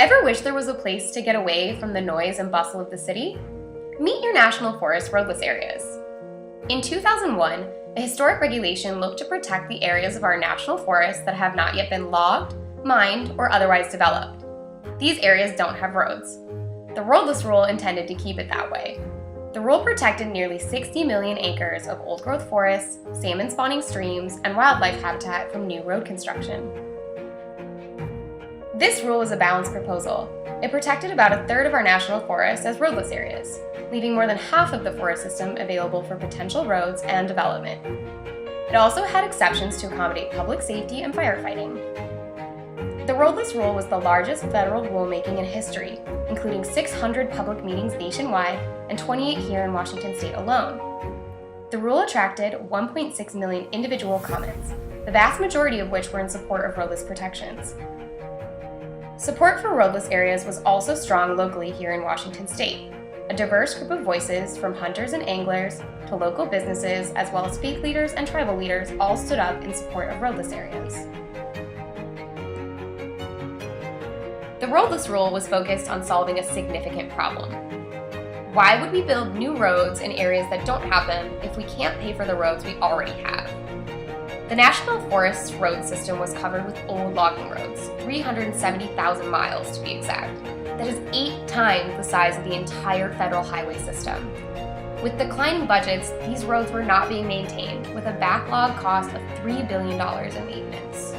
Ever wish there was a place to get away from the noise and bustle of the city? Meet your national forest roadless areas. In 2001, a historic regulation looked to protect the areas of our national forests that have not yet been logged, mined, or otherwise developed. These areas don't have roads. The Roadless Rule intended to keep it that way. The rule protected nearly 60 million acres of old-growth forests, salmon-spawning streams, and wildlife habitat from new road construction. This rule was a balanced proposal. It protected about a third of our national forests as roadless areas, leaving more than half of the forest system available for potential roads and development. It also had exceptions to accommodate public safety and firefighting. The Roadless Rule was the largest federal rulemaking in history, including 600 public meetings nationwide and 28 here in Washington state alone. The rule attracted 1.6 million individual comments, the vast majority of which were in support of roadless protections. Support for roadless areas was also strong locally here in Washington state. A diverse group of voices, from hunters and anglers to local businesses, as well as faith leaders and tribal leaders, all stood up in support of roadless areas. The Roadless Rule was focused on solving a significant problem. Why would we build new roads in areas that don't have them if we can't pay for the roads we already have? The National Forest's road system was covered with old logging roads, 370,000 miles to be exact. That is 8 times the size of the entire federal highway system. With declining budgets, these roads were not being maintained, with a backlog cost of $3 billion in maintenance.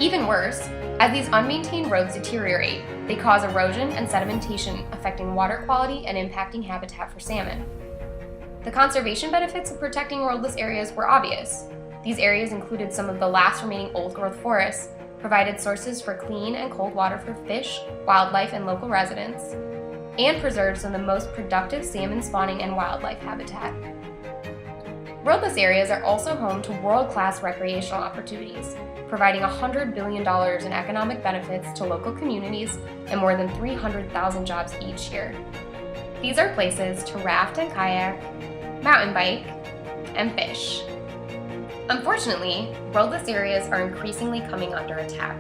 Even worse, as these unmaintained roads deteriorate, they cause erosion and sedimentation, affecting water quality and impacting habitat for salmon. The conservation benefits of protecting roadless areas were obvious. These areas included some of the last remaining old-growth forests, provided sources for clean and cold water for fish, wildlife, and local residents, and preserved some of the most productive salmon spawning and wildlife habitat. Roadless areas are also home to world-class recreational opportunities, providing $100 billion in economic benefits to local communities and more than 300,000 jobs each year. These are places to raft and kayak, mountain bike, and fish. Unfortunately, roadless areas are increasingly coming under attack.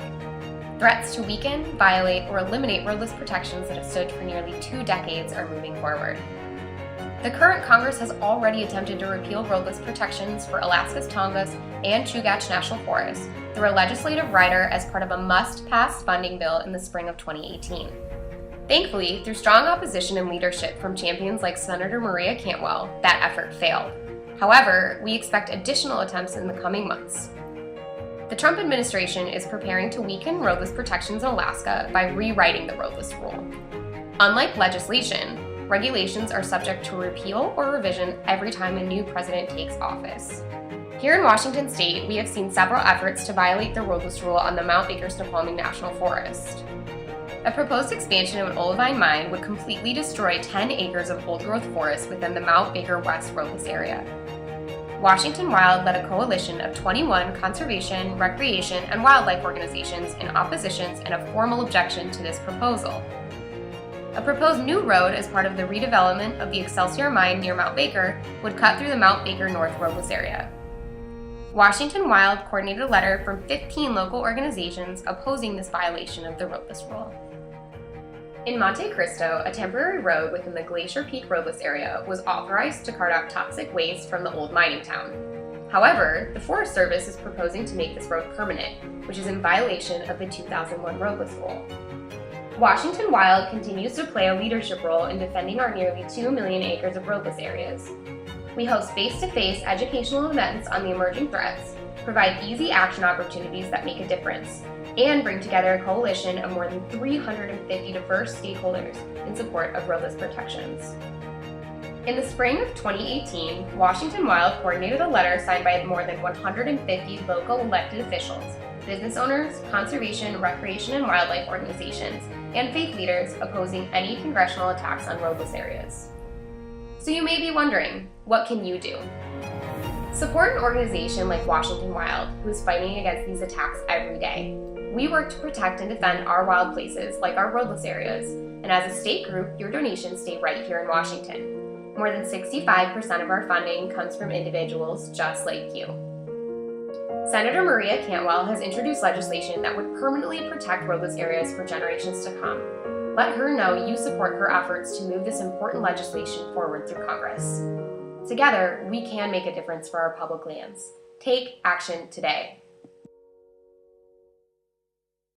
Threats to weaken, violate, or eliminate roadless protections that have stood for nearly 2 decades are moving forward. The current Congress has already attempted to repeal roadless protections for Alaska's Tongass and Chugach National Forest through a legislative rider as part of a must-pass funding bill in the spring of 2018. Thankfully, through strong opposition and leadership from champions like Senator Maria Cantwell, that effort failed. However, we expect additional attempts in the coming months. The Trump administration is preparing to weaken roadless protections in Alaska by rewriting the Roadless Rule. Unlike legislation, regulations are subject to repeal or revision every time a new president takes office. Here in Washington state, we have seen several efforts to violate the Roadless Rule on the Mount Baker-Snoqualmie National Forest. A proposed expansion of an olivine mine would completely destroy 10 acres of old-growth forest within the Mount Baker West roadless area. Washington Wild led a coalition of 21 conservation, recreation, and wildlife organizations in opposition and a formal objection to this proposal. A proposed new road as part of the redevelopment of the Excelsior Mine near Mount Baker would cut through the Mount Baker North roadless area. Washington Wild coordinated a letter from 15 local organizations opposing this violation of the Roadless Rule. In Monte Cristo, a temporary road within the Glacier Peak roadless area was authorized to cart out toxic waste from the old mining town. However, the Forest Service is proposing to make this road permanent, which is in violation of the 2001 Roadless Rule. Washington Wild continues to play a leadership role in defending our nearly 2 million acres of roadless areas. We host face-to-face educational events on the emerging threats, provide easy action opportunities that make a difference, and bring together a coalition of more than 350 diverse stakeholders in support of roadless protections. In the spring of 2018, Washington Wild coordinated a letter signed by more than 150 local elected officials, business owners, conservation, recreation, and wildlife organizations, and faith leaders opposing any congressional attacks on roadless areas. So you may be wondering, what can you do? Support an organization like Washington Wild, who is fighting against these attacks every day. We work to protect and defend our wild places, like our roadless areas, and as a state group, your donations stay right here in Washington. More than 65% of our funding comes from individuals just like you. Senator Maria Cantwell has introduced legislation that would permanently protect roadless areas for generations to come. Let her know you support her efforts to move this important legislation forward through Congress. Together, we can make a difference for our public lands. Take action today.